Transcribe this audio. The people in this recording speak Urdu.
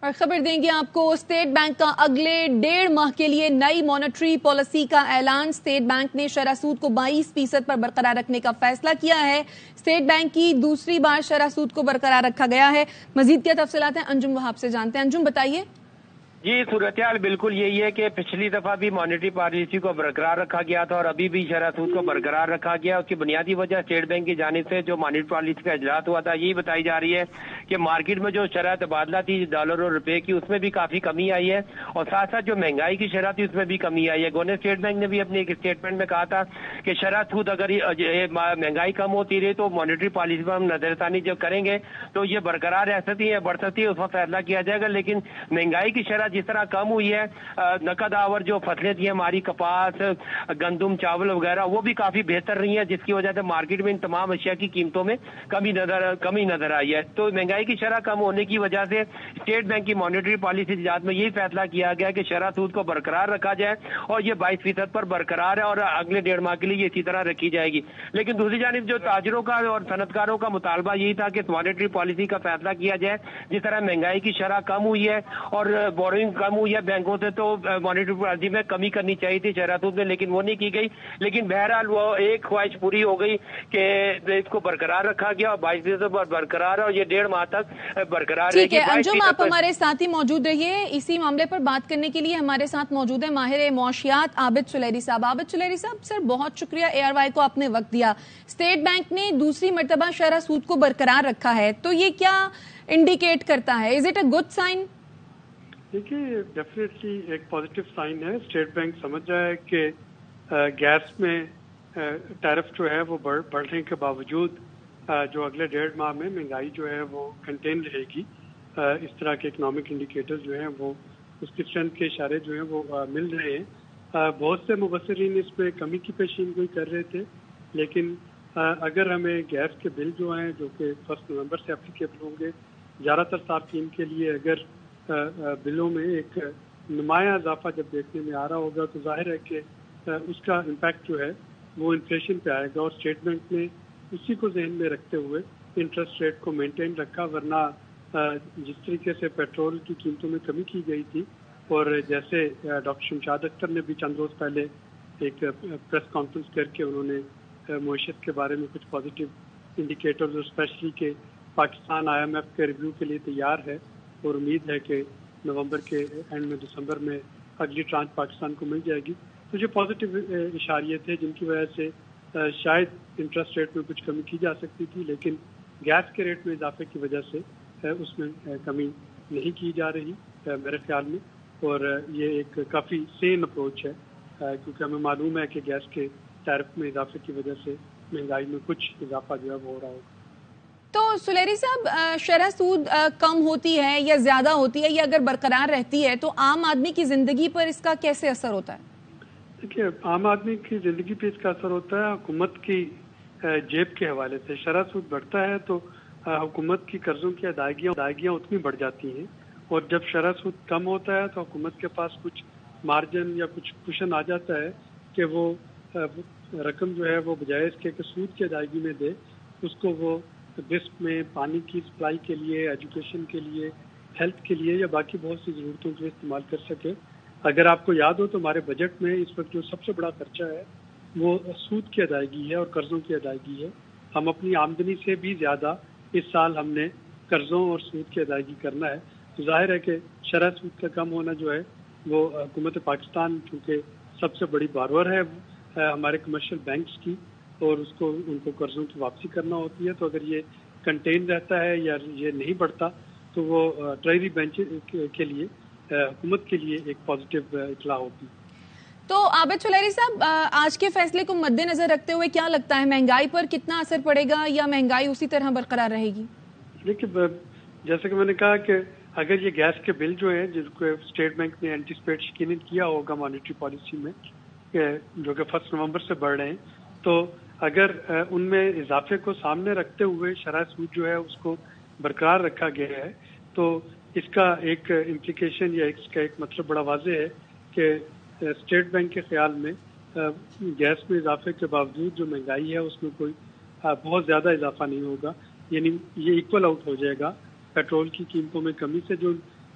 اور خبر دیں گے آپ کو، اسٹیٹ بینک کا اگلے 1.5 ماہ کے لیے نئی مانیٹری پالیسی کا اعلان۔ اسٹیٹ بینک نے شرح سود کو 22% پر برقرار رکھنے کا فیصلہ کیا ہے۔ اسٹیٹ بینک کی دوسری بار شرح سود کو برقرار رکھا گیا ہے۔ مزید کیا تفصیلات ہیں انجم وہاب سے جانتے ہیں۔ انجم بتائیے۔ جی، صورتحال بالکل یہی ہے کہ پچھلی دفعہ بھی مانیٹری پالیسی کو برقرار رکھا گیا تھا اور ابھی بھی شرح سود کو برقرار رکھا گیا۔ اس کی بنیادی وجہ اسٹیٹ بینک کی جانب سے جو مانیٹری پالیسی کا اجلاس ہوا تھا یہی بتائی جا رہی ہے کہ مارکیٹ میں جو شرح تبادلہ تھی ڈالر اور روپے کی، اس میں بھی کافی کمی آئی ہے اور ساتھ ساتھ جو مہنگائی کی شرح تھی اس میں بھی کمی آئی ہے۔ گورنر اسٹیٹ بینک نے بھی اپنے ایک اسٹیٹمنٹ میں کہا تھا کہ شرح سود اگر مہنگائی کم ہوتی رہی تو مانیٹری پالیسی پر ہم نظر ثانی جب کریں گے تو یہ برقرار رہ سکتی ہے، بڑھ سکتی ہے، اس وقت فیصلہ کیا جائے گا۔ لیکن مہنگائی کی شرح جس طرح کم ہوئی ہے، نقد آور جو فصلیں تھیں ہماری کپاس، گندم، چاول وغیرہ، وہ بھی کافی بہتر رہی ہیں، جس کی وجہ سے مارکیٹ میں ان تمام اشیاء کی قیمتوں میں کمی نظر آئی ہے۔ تو مہنگائی کی شرح کم ہونے کی وجہ سے اسٹیٹ بینک کی مانیٹری پالیسی اجلاس میں یہی فیصلہ کیا گیا کہ شرح سود کو برقرار رکھا جائے اور یہ 22% پر برقرار ہے اور اگلے 1.5 ماہ کے لیے یہ اسی طرح رکھی جائے گی۔ لیکن دوسری جانب جو تاجروں کا اور صنعت کاروں کا مطالبہ یہی تھا کہ مانیٹری پالیسی کا فیصلہ کیا جائے، جس طرح مہنگائی کی شرح کم ہوئی ہے اور بورنگ کم ہوئی ہے بینکوں سے، تو مانیٹری پالیسی میں کمی کرنی چاہیے تھی شرح سود میں، لیکن وہ نہیں کی گئی۔ لیکن بہرحال وہ ایک خواہش پوری ہو گئی کہ اس کو برقرار رکھا گیا اور 22% پر برقرار ہے اور یہ 1.5 ماہ تک برقرار رہے گی۔ ٹھیک ہے انجم، آپ ہمارے ساتھ ہی موجود رہیے۔ اسی معاملے پر بات کرنے کے لیے ہمارے ساتھ موجود ہے ماہر معاشیات عابد سلیری صاحب۔ عابد سلیری صاحب، سر بہت شکریہ ARY کو آپ نے وقت دیا۔ اسٹیٹ بینک نے دوسری مرتبہ شرح سود کو برقرار رکھا ہے، تو یہ کیا انڈیکیٹ کرتا ہے؟ Is it a good sign? دیکھیے، ڈیفینیٹلی ایک پازیٹیو سائن ہے۔ اسٹیٹ بینک سمجھ رہا ہے کہ گیس میں ٹیرف جو ہے وہ بڑھنے کے باوجود جو اگلے 1.5 ماہ میں مہنگائی جو ہے وہ کنٹین رہے گی۔ اس طرح کے اکنامک انڈیکیٹر جو ہیں وہ اس کی اسٹرینتھ کے اشارے جو ہیں وہ مل رہے ہیں۔ بہت سے مبصرین اس میں کمی کی پیشین گوئی کر رہے تھے، لیکن اگر ہمیں گیس کے بل جو ہیں جو کہ 1 نومبر سے اپلیکیبل ہوں گے، زیادہ تر صارفین کے لیے اگر بلوں میں ایک نمایاں اضافہ جب دیکھنے میں آ رہا ہوگا تو ظاہر ہے کہ اس کا امپیکٹ جو ہے وہ انفلیشن پہ آئے گا، اور اسٹیٹ بینک نے اسی کو ذہن میں رکھتے ہوئے انٹرسٹ ریٹ کو مینٹین رکھا۔ ورنہ جس طریقے سے پیٹرول کی قیمتوں میں کمی کی گئی تھی، اور جیسے ڈاکٹر شمشاد اختر نے بھی چند روز پہلے ایک پریس کانفرنس کر کے انہوں نے معیشت کے بارے میں کچھ پازیٹیو انڈیکیٹرز، اور اسپیشلی کہ پاکستان IMF کے ریویو کے لیے تیار ہے اور امید ہے کہ نومبر کے اینڈ میں دسمبر میں اگلی ٹرانچ پاکستان کو مل جائے گی۔ تو یہ پازیٹیو اشاریے تھے جن کی وجہ سے شاید انٹرسٹ ریٹ میں کچھ کمی کی جا سکتی تھی، لیکن گیس کے ریٹ میں اضافے کی وجہ سے اس میں کمی نہیں کی جا رہی میرے خیال میں، اور یہ ایک کافی سین اپروچ ہے، کیونکہ ہمیں معلوم ہے کہ گیس کے ٹیرف میں اضافے کی وجہ سے مہنگائی میں کچھ اضافہ جو ہے وہ ہو رہا ہوگا۔ تو سلیری صاحب، شرح سود کم ہوتی ہے یا زیادہ ہوتی ہے یا اگر برقرار رہتی ہے تو عام آدمی کی زندگی پر اس کا کیسے اثر ہوتا ہے؟ دیکھیے، عام آدمی کی زندگی پہ اس کا اثر ہوتا ہے حکومت کی جیب کے حوالے سے۔ شرح سود بڑھتا ہے تو حکومت کی قرضوں کی ادائیگیاں اتنی بڑھ جاتی ہیں، اور جب شرح سود کم ہوتا ہے تو حکومت کے پاس کچھ مارجن یا کچھ کوشن آ جاتا ہے کہ وہ رقم جو ہے وہ بجائے اس کے سود کی ادائیگی میں دے، اس کو وہ ڈسک میں پانی کی سپلائی کے لیے، ایجوکیشن کے لیے، ہیلتھ کے لیے یا باقی بہت سی ضرورتوں کے لیے استعمال کر سکے۔ اگر آپ کو یاد ہو تو ہمارے بجٹ میں اس وقت جو سب سے بڑا خرچہ ہے وہ سود کی ادائیگی ہے اور قرضوں کی ادائیگی ہے۔ ہم اپنی آمدنی سے بھی زیادہ اس سال ہم نے قرضوں اور سود کی ادائیگی کرنا ہے۔ تو ظاہر ہے کہ شرح سود کا کم ہونا جو ہے وہ حکومت پاکستان چونکہ سب سے بڑی بارور ہے ہمارے کمرشل بینکس کی، اور اس کو ان کو قرضوں کی واپسی کرنا ہوتی ہے، تو اگر یہ کنٹین رہتا ہے یا یہ نہیں بڑھتا تو وہ ٹریجری بینچ کے لیے، حکومت کے لیے ایک پازیٹیو اطلاع ہوتی ہے۔ تو عابد سلیری صاحب، آج کے فیصلے کو مد نظر رکھتے ہوئے کیا لگتا ہے مہنگائی پر کتنا اثر پڑے گا یا مہنگائی اسی طرح برقرار رہے گی؟ دیکھیے، جیسے کہ میں نے کہا کہ اگر یہ گیس کے بل جو ہیں جن کو اسٹیٹ بینک نے اینٹیسپیٹ یقیناً کیا ہوگا مانیٹری پالیسی میں، جو کہ 1 نومبر سے بڑھ رہے ہیں، تو اگر ان میں اضافے کو سامنے رکھتے ہوئے شرح سود جو ہے اس کو برقرار رکھا گیا ہے، تو اس کا ایک امپلیکیشن یا اس کا ایک مطلب بڑا واضح ہے کہ اسٹیٹ بینک کے خیال میں گیس میں اضافے کے باوجود جو مہنگائی ہے اس میں کوئی بہت زیادہ اضافہ نہیں ہوگا، یعنی یہ ایکول آؤٹ ہو جائے گا پیٹرول کی قیمتوں میں کمی سے جو